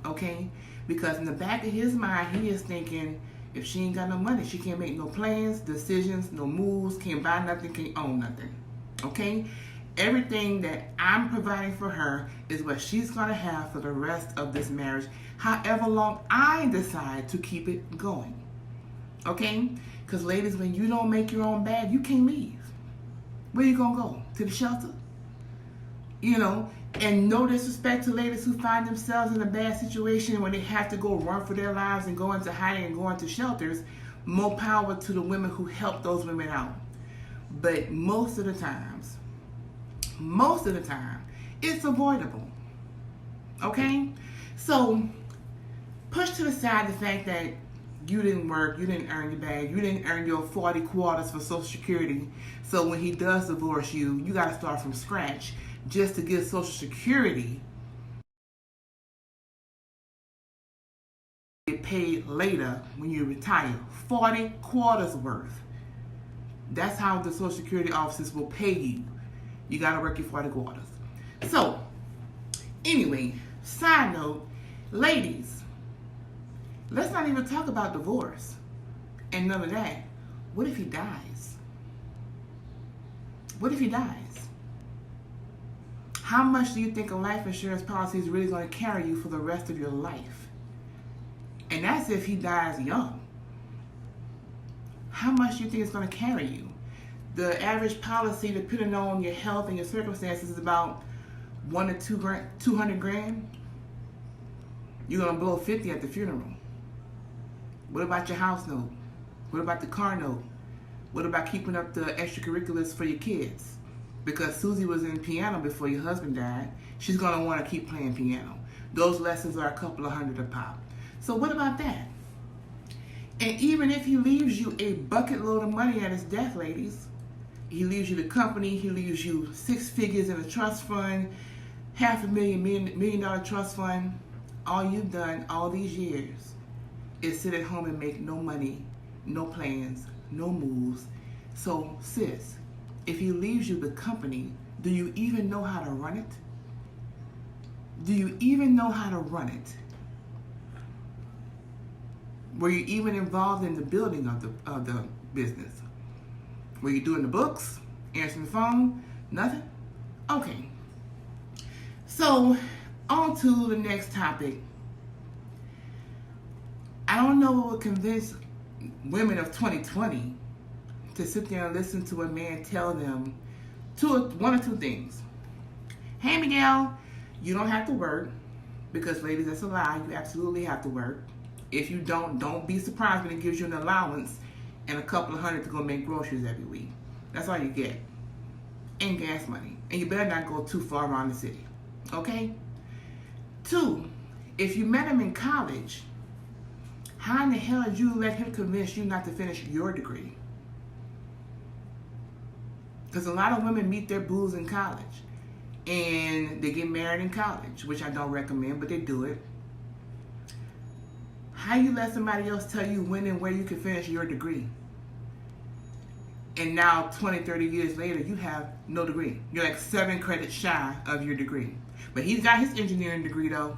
okay? Because in the back of his mind, he is thinking, if she ain't got no money, she can't make no plans, decisions, no moves, can't buy nothing, can't own nothing, okay? Everything that I'm providing for her is what she's going to have for the rest of this marriage, however long I decide to keep it going, okay? Because ladies, when you don't make your own bag, you can't leave. Where you gonna go? To the shelter? You know, and no disrespect to ladies who find themselves in a bad situation when they have to go run for their lives and go into hiding and go into shelters. More power to the women who help those women out. But most of the time, it's avoidable. Okay? So, push to the side the fact that you didn't work, you didn't earn your bag, you didn't earn your 40 quarters for Social Security. So when he does divorce you, you got to start from scratch just to get Social Security. Get paid later when you retire. 40 quarters worth. That's how the Social Security offices will pay you. You got to work your 40 quarters. So, anyway, side note, ladies, let's not even talk about divorce and none of that. What if he dies? What if he dies? How much do you think a life insurance policy is really going to carry you for the rest of your life? And that's if he dies young. How much do you think it's going to carry you? The average policy, depending on your health and your circumstances, is about 1 to 200 grand. You're going to blow 50 at the funeral. What about your house note? What about the car note? What about keeping up the extracurriculars for your kids? Because Susie was in piano before your husband died. She's going to want to keep playing piano. Those lessons are a couple of $100 a pop. So what about that? And even if he leaves you a bucket load of money at his death, ladies, he leaves you the company, he leaves you 6 figures in a trust fund, $500,000 million dollar trust fund, all you've done all these years is sit at home and make no money, no plans, no moves. So, sis, if he leaves you the company, do you even know how to run it? Do you even know how to run it? Were you even involved in the building of the business? Were you doing the books, answering the phone? Nothing? Okay. So, on to the next topic. I don't know what would convince women of 2020 to sit there and listen to a man tell them one or two things. Hey, Miguel, you don't have to work, because ladies, that's a lie. You absolutely have to work. If you don't be surprised when it gives you an allowance and a couple of $100 to go make groceries every week. That's all you get. And gas money. And you better not go too far around the city. Okay? 2, If you met him in college, how in the hell did you let him convince you not to finish your degree? Because a lot of women meet their boos in college. And they get married in college, which I don't recommend, but they do it. How you let somebody else tell you when and where you can finish your degree? And now, 20, 30 years later, you have no degree. You're like 7 credits shy of your degree. But he's got his engineering degree, though.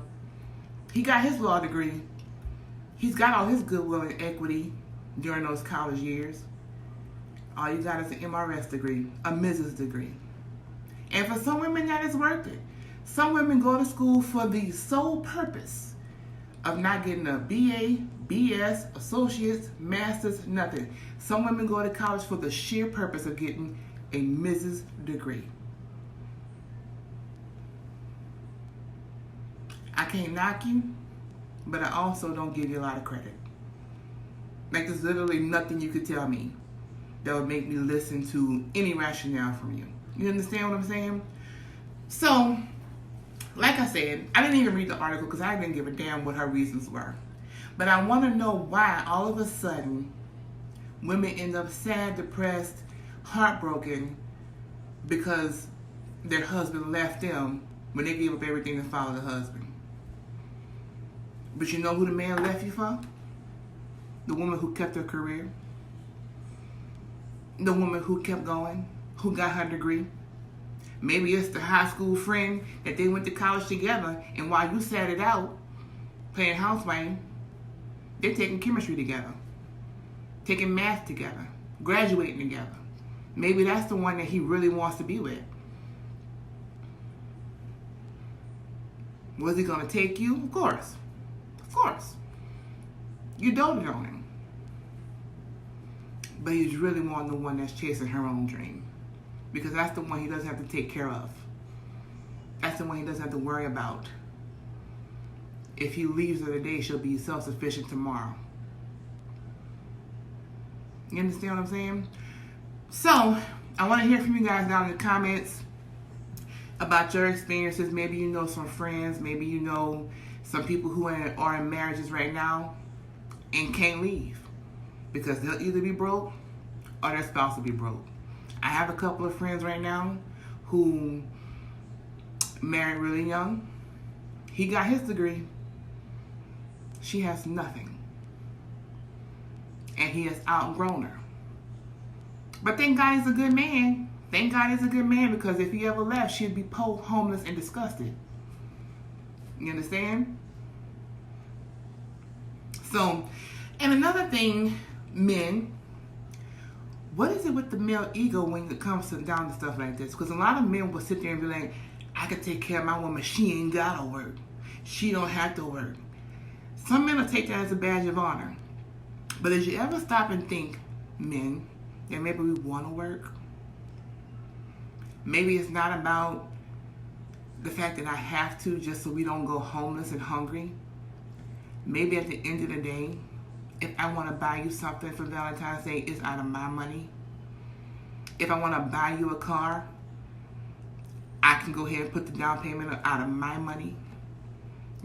He got his law degree. He's got all his goodwill and equity during those college years. All you got is an MRS degree, a Mrs. degree. And for some women, that is worth it. Some women go to school for the sole purpose of not getting a BA, BS, associates, masters, nothing. Some women go to college for the sheer purpose of getting a Mrs. degree. I can't knock you, but I also don't give you a lot of credit. Like, there's literally nothing you could tell me that would make me listen to any rationale from you. You understand what I'm saying? So, like I said, I didn't even read the article because I didn't give a damn what her reasons were. But I want to know why all of a sudden women end up sad, depressed, heartbroken because their husband left them when they gave up everything to follow the husband. But you know who the man left you for? The woman who kept her career. The woman who kept going. Who got her degree. Maybe it's the high school friend that they went to college together, and while you sat it out playing housewife, they're taking chemistry together, taking math together, graduating together. Maybe that's the one that he really wants to be with. Was he going to take you? Of course. Of course. You doted on him. But he's really wanting the one that's chasing her own dream. Because that's the one he doesn't have to take care of. That's the one he doesn't have to worry about. If he leaves her today, she'll be self-sufficient tomorrow. You understand what I'm saying? So, I want to hear from you guys down in the comments about your experiences. Maybe you know some friends. Maybe you know some people who are in marriages right now and can't leave. Because they'll either be broke or their spouse will be broke. I have a couple of friends right now who married really young. He got his degree. She has nothing. And he has outgrown her. But thank God he's a good man. Thank God he's a good man, because if he ever left, she'd be homeless and disgusted. You understand? So, and another thing, men, what is it with the male ego when it comes down to stuff like this? Because a lot of men will sit there and be like, I can take care of my woman. She ain't got to work. She don't have to work. Some men will take that as a badge of honor. But did you ever stop and think, men, that maybe we want to work? Maybe it's not about the fact that I have to just so we don't go homeless and hungry. Maybe at the end of the day, if I want to buy you something for Valentine's Day, it's out of my money. If I want to buy you a car, I can go ahead and put the down payment out of my money.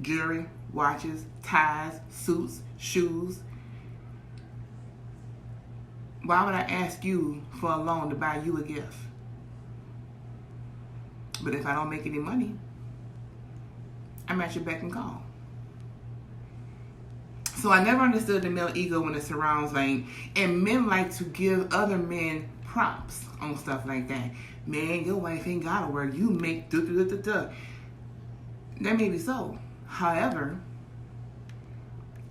Jewelry, watches, ties, suits, shoes. Why would I ask you for a loan to buy you a gift? But if I don't make any money, I'm at your beck and call. So I never understood the male ego when it surrounds like, and men like to give other men props on stuff like that. Man, your wife ain't gotta work. You make That may be so. However,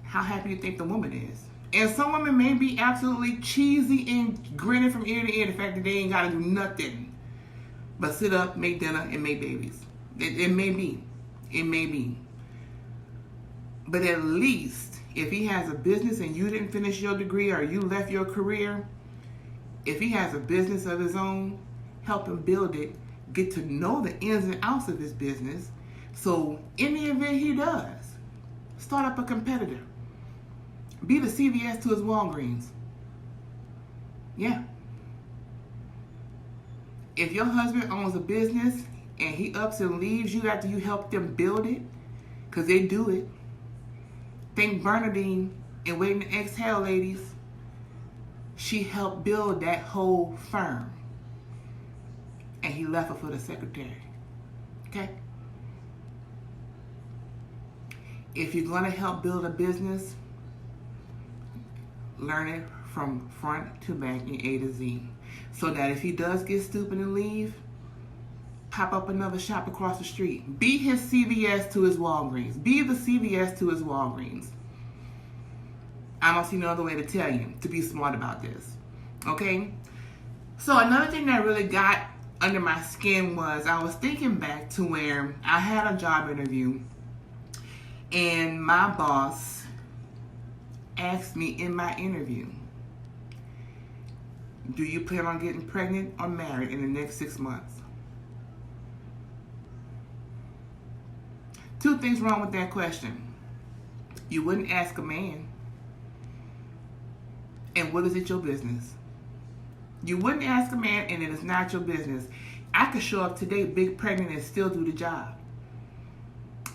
how happy you think the woman is? And some women may be absolutely cheesy and grinning from ear to ear the fact that they ain't gotta do nothing but sit up, make dinner, and make babies. It may be. It may be. But at least, if he has a business and you didn't finish your degree or you left your career, if he has a business of his own, help him build it, get to know the ins and outs of his business. So in the event he does, start up a competitor. Be the CVS to his Walgreens. Yeah. If your husband owns a business and he ups and leaves you after you help them build it, because they do it. Think Bernadine in Waiting to Exhale, ladies. She helped build that whole firm. And he left her for the secretary. Okay? If you're going to help build a business, learn it from front to back in A to Z. So that if he does get stupid and leave, pop up another shop across the street. Be his CVS to his Walgreens. Be the CVS to his Walgreens. I don't see no other way to tell you to be smart about this. Okay? So another thing that really got under my skin was I was thinking back to where I had a job interview and my boss asked me in my interview, do you plan on getting pregnant or married in the next 6 months? Two things wrong with that question. You wouldn't ask a man. And what is it your business? You wouldn't ask a man and it is not your business. I could show up today big pregnant and still do the job.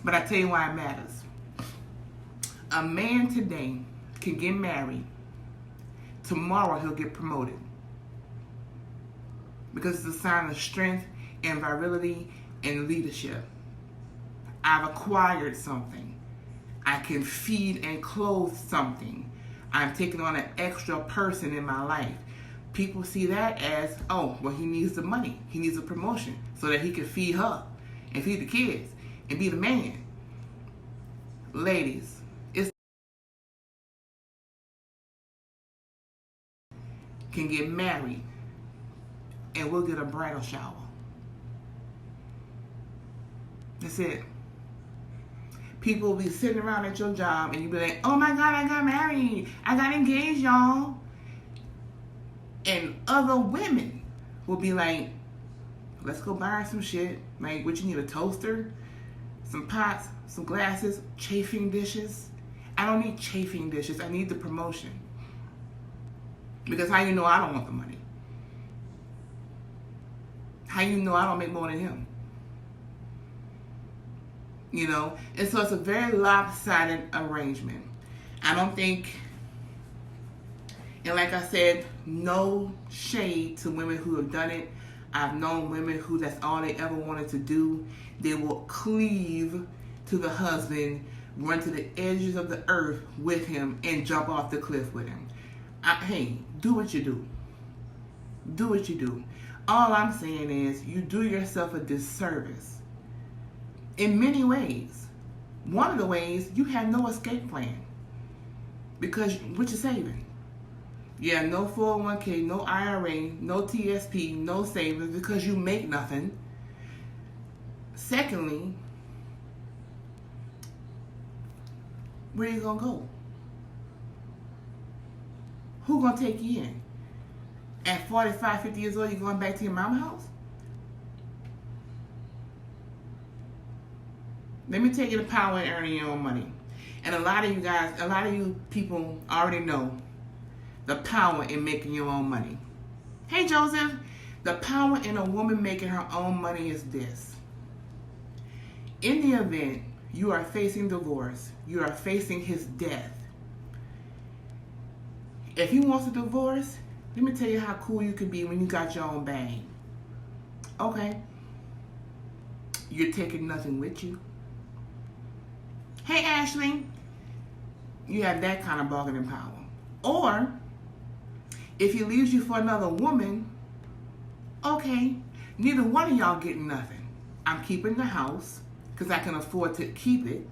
But I tell you why it matters. A man today can get married. Tomorrow he'll get promoted. Because it's a sign of strength and virility and leadership. I've acquired something. I can feed and clothe something. I'm taking on an extra person in my life. People see that as, oh, well, he needs the money. He needs a promotion so that he can feed her and feed the kids and be the man. Ladies, can get married and we'll get a bridal shower. That's it. People will be sitting around at your job and you'll be like, oh my God, I got married. I got engaged, y'all. And other women will be like, let's go buy some shit. Like, what you need, a toaster? Some pots, some glasses, chafing dishes. I don't need chafing dishes. I need the promotion. Because how you know I don't want the money? How you know I don't make more than him? You know? And so it's a very lopsided arrangement. I don't think, and like I said, no shade to women who have done it. I've known women who that's all they ever wanted to do. They will cleave to the husband, run to the edges of the earth with him, and jump off the cliff with him. Hey, do what you do. Do what you do. All I'm saying is you do yourself a disservice in many ways. One of the ways, you have no escape plan. Because what you saving? You have no 401k, no IRA, no TSP, no savings because you make nothing. Secondly, where you gonna go? Who gonna take you in? At 45, 50 years old, you going back to your mama's house? Let me tell you the power in earning your own money. And a lot of you guys, a lot of you people already know the power in making your own money. Hey, Joseph, the power in a woman making her own money is this. In the event you are facing divorce, you are facing his death. If he wants a divorce, let me tell you how cool you can be when you got your own bag. Okay. You're taking nothing with you. Hey, Ashley, you have that kind of bargaining power. Or, if he leaves you for another woman, okay, neither one of y'all getting nothing. I'm keeping the house because I can afford to keep it.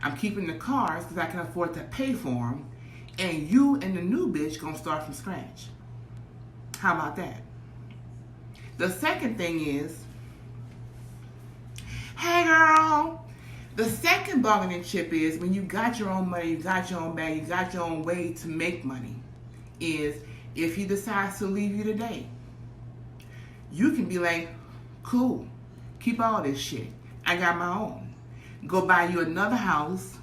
I'm keeping the cars because I can afford to pay for them. And you and the new bitch gonna start from scratch. How about that? The second thing is, hey girl, the second bargaining chip is when you got your own money, you got your own bag, you got your own way to make money, is if he decides to leave you today, you can be like, cool, keep all this shit. I got my own. Go buy you another house.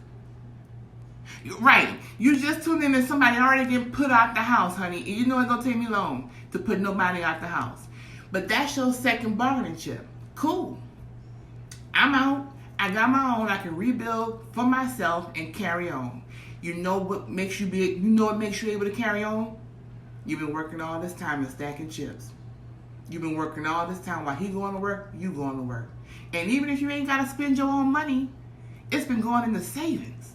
Right, you just tuned in and somebody already getting put out the house, honey. And you know it's gonna take me long to put nobody out the house. But that's your second bargaining chip. Cool. I'm out. I got my own. I can rebuild for myself and carry on. You know what makes you big? You know what makes you able to carry on? You've been working all this time and stacking chips. You've been working all this time while he going to work, you going to work. And even if you ain't got to spend your own money, it's been going into savings.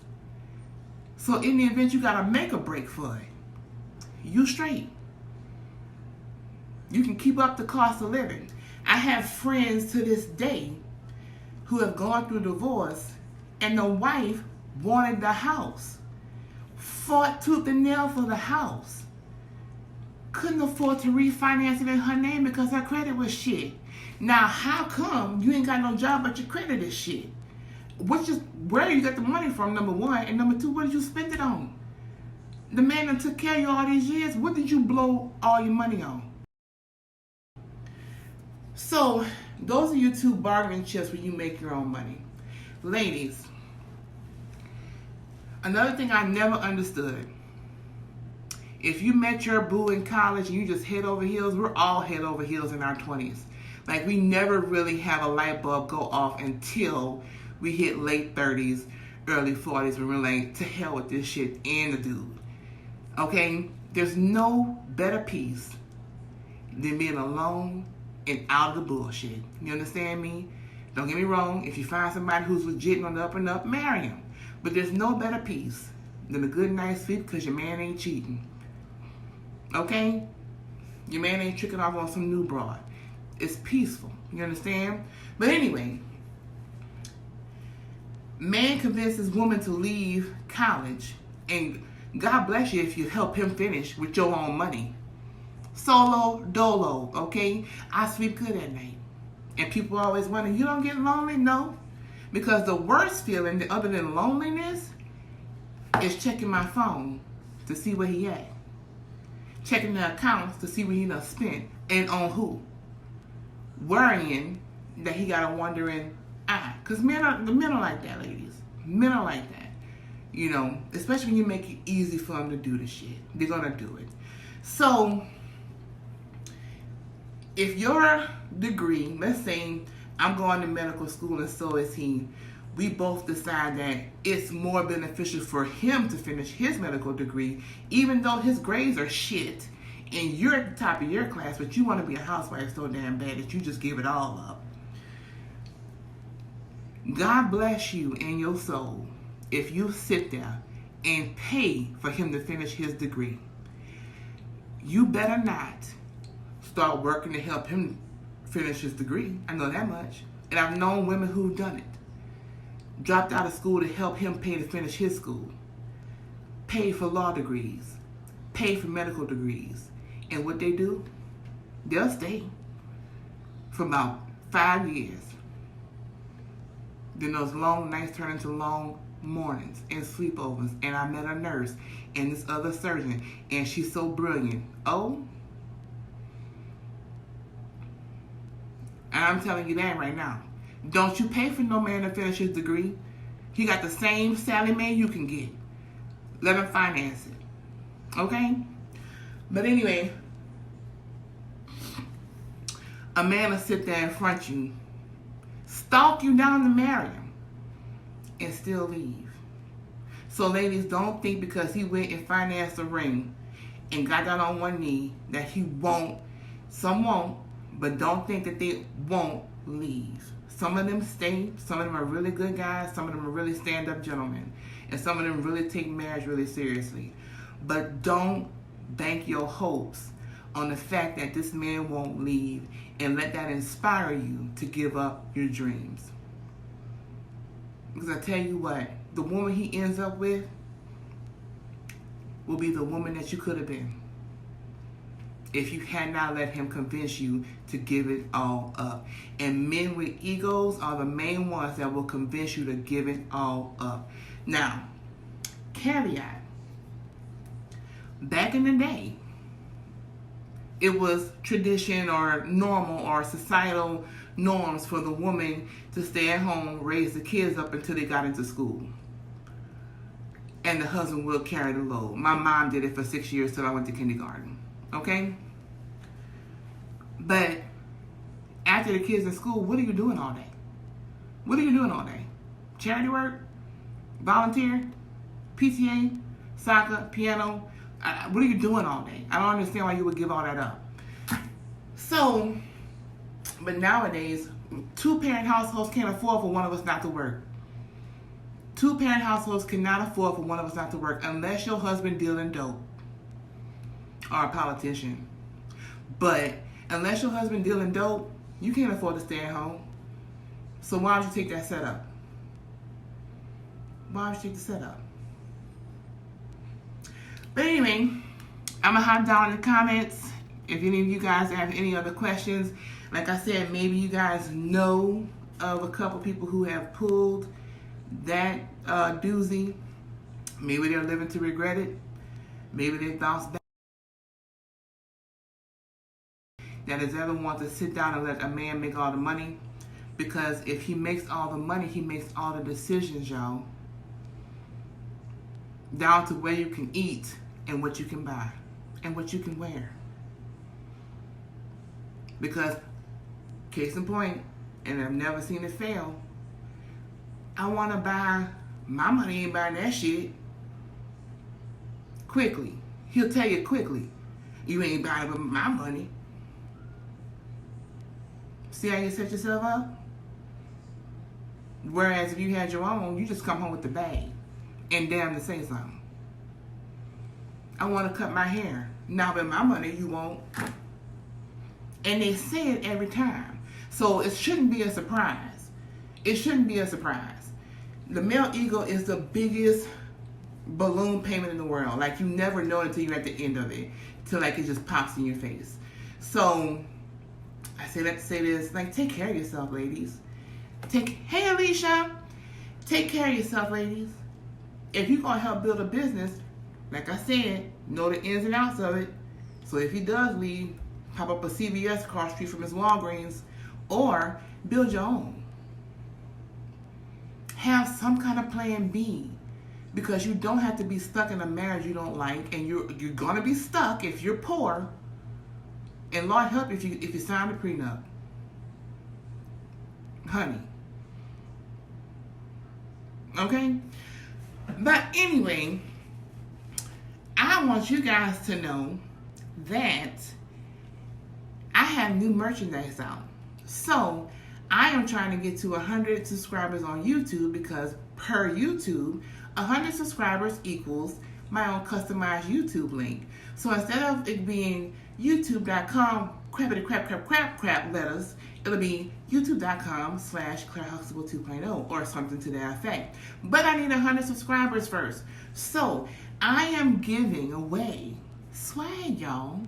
So in the event you got to make a break for it, you straight. You can keep up the cost of living. I have friends to this day who have gone through divorce and the wife wanted the house. Fought tooth and nail for the house. Couldn't afford to refinance it in her name because her credit was shit. Now, how come you ain't got no job but your credit is shit? Where you got the money from, number one, and number two, what did you spend it on? The man that took care of you all these years, what did you blow all your money on? So, those are your two bargaining chips when you make your own money. Ladies, another thing I never understood. If you met your boo in college and you just head over heels, we're all head over heels in our 20s. Like, we never really have a light bulb go off until we hit late 30s, early 40s, when we're like, to hell with this shit and the dude. Okay? There's no better peace than being alone and out of the bullshit. You understand me? Don't get me wrong. If you find somebody who's legit on the up and up, marry him. But there's no better peace than a good night's sleep because your man ain't cheating. Okay? Your man ain't tricking off on some new broad. It's peaceful. You understand? But anyway, man convinces woman to leave college, and God bless you if you help him finish with your own money. Solo dolo, okay? I sleep good at night. And people always wonder, you don't get lonely? No. Because the worst feeling other than loneliness is checking my phone to see where he at. Checking the accounts to see what he done spent and on who. Worrying that he got a wandering eye. Because men are like that, ladies. Men are like that. You know, especially when you make it easy for them to do the shit. They're going to do it. So, if your degree, let's say I'm going to medical school and so is he, we both decide that it's more beneficial for him to finish his medical degree, even though his grades are shit, and you're at the top of your class, but you want to be a housewife so damn bad that you just give it all up. God bless you and your soul if you sit there and pay for him to finish his degree. You better not start working to help him finish his degree. I know that much. And I've known women who've done it. Dropped out of school to help him pay to finish his school. Paid for law degrees. Paid for medical degrees. And what they do? They'll stay for about 5 years. Then those long nights turn into long mornings and sleepovers. And I met a nurse and this other surgeon, and she's so brilliant. Oh, and I'm telling you that right now. Don't you pay for no man to finish his degree. He got the same Sally Mae you can get. Let him finance it. Okay? But anyway, a man will sit there in front of you, stalk you down to marry him, and still leave. So ladies, don't think because he went and financed a ring and got down on one knee that he won't. Some won't, but don't think that they won't leave. Some of them stay. Some of them are really good guys. Some of them are really stand-up gentlemen. And some of them really take marriage really seriously. But don't bank your hopes on the fact that this man won't leave, and let that inspire you to give up your dreams. Because I tell you what, the woman he ends up with will be the woman that you could have been if you had not let him convince you to give it all up. And men with egos are the main ones that will convince you to give it all up. Now, caveat. Back in the day, it was tradition or normal or societal norms for the woman to stay at home, raise the kids up until they got into school. And the husband will carry the load. My mom did it for 6 years till I went to kindergarten. Okay? But after the kids in school, what are you doing all day? What are you doing all day? Charity work? Volunteer? PTA? Soccer? Piano? What are you doing all day? I don't understand why you would give all that up. So, but nowadays, 2-parent households can't afford for one of us not to work. 2-parent households cannot afford for one of us not to work unless your husband dealing dope or a politician. But unless your husband dealing dope, you can't afford to stay at home. So why don't you take that setup? Why don't you take the setup? But anyway, I'm going to hop down in the comments. If any of you guys have any other questions, like I said, maybe you guys know of a couple people who have pulled that doozy. Maybe they're living to regret it. Maybe they bounced back. That has ever wanted to sit down and let a man make all the money. Because if he makes all the money, he makes all the decisions, y'all. Down to where you can eat and what you can buy and what you can wear. Because, case in point, and I've never seen it fail, I want to buy, my money ain't buying that shit. Quickly. He'll tell you quickly, you ain't buying it with my money. See how you set yourself up? Whereas if you had your own, you just come home with the bag and damn to say something. I want to cut my hair. Now with my money, you won't. And they say it every time. So it shouldn't be a surprise. It shouldn't be a surprise. The male ego is the biggest balloon payment in the world. Like you never know until you're at the end of it. Till like it just pops in your face. So I say that to say this, like take care of yourself, ladies. Hey Alicia, take care of yourself, ladies. If you're gonna help build a business, like I said, know the ins and outs of it. So if he does leave, pop up a CVS across the street from his Walgreens, or build your own. Have some kind of plan B, because you don't have to be stuck in a marriage you don't like, and you're gonna be stuck if you're poor. And Lord help if you sign a prenup, honey. Okay? But anyway, I want you guys to know that I have new merchandise out. So I am trying to get to 100 subscribers on YouTube, because per YouTube, 100 subscribers equals my own customized YouTube link. So instead of it being youtube.com crap letters, it'll be youtube.com/Claire Huxtable 2.0 or something to that effect. But I need 100 subscribers first. So I am giving away swag, y'all.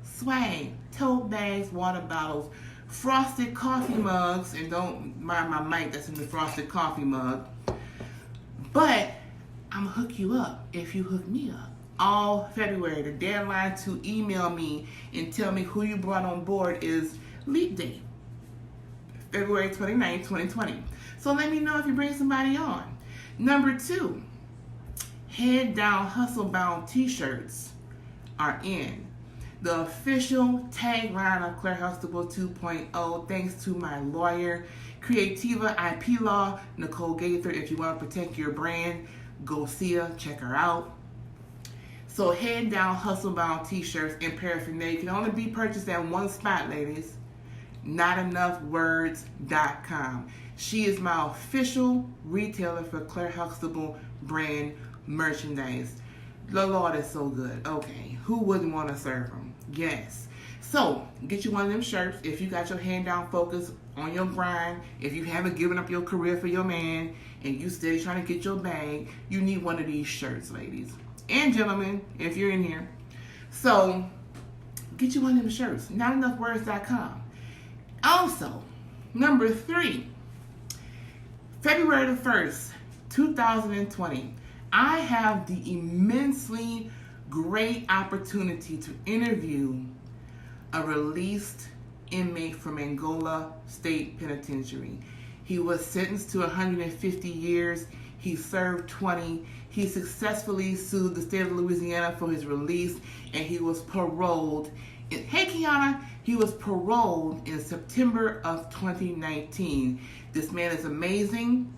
Swag, tote bags, water bottles, frosted coffee mugs, and don't mind my mic that's in the frosted coffee mug. But I'm gonna hook you up if you hook me up. All February, the deadline to email me and tell me who you brought on board is Leap Day, February 29th, 2020. So let me know if you bring somebody on. Number 2, Head Down Hustle Bound t-shirts are in. The official tagline of Claire Huxtable 2.0, thanks to my lawyer, Creativa IP Law, Nicole Gaither. If you want to protect your brand, go see her, check her out. So Head Down Hustle Bound t-shirts and paraphernalia can only be purchased at one spot, ladies. NotEnoughWords.com. She is my official retailer for Claire Huxtable brand merchandise. The Lord is so good. Okay, who wouldn't want to serve them? Yes. So get you one of them shirts if you got your hand down focus on your grind. If you haven't given up your career for your man and you still trying to get your bag, you need one of these shirts, ladies and gentlemen, if you're in here. So get you one of them shirts. NotEnoughWords.com. Also, number 3, February the 1st, 2020, I have the immensely great opportunity to interview a released inmate from Angola State Penitentiary. He was sentenced to 150 years. He served 20. He successfully sued the state of Louisiana for his release, and he was paroled. Hey, Kiana, he was paroled in September of 2019. This man is amazing.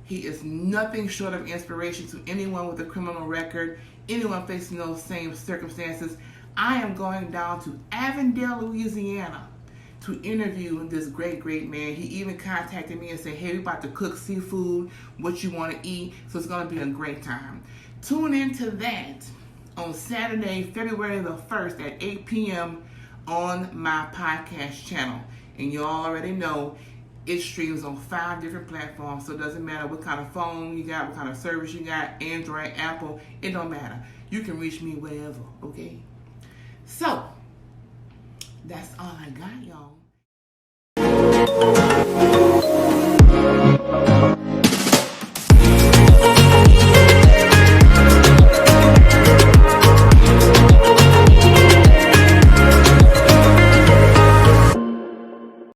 He is nothing short of inspiration to anyone with a criminal record, anyone facing those same circumstances. I am going down to Avondale, Louisiana to interview this great man. He even contacted me and said, hey, we about to cook seafood, what you want to eat. So it's going to be a great time. Tune into that on Saturday, February the 1st at 8 p.m. on my podcast channel. And you already know it streams on 5 different platforms, so it doesn't matter what kind of phone you got, what kind of service you got, Android, Apple, it don't matter. You can reach me wherever, okay? So, that's all I got, y'all.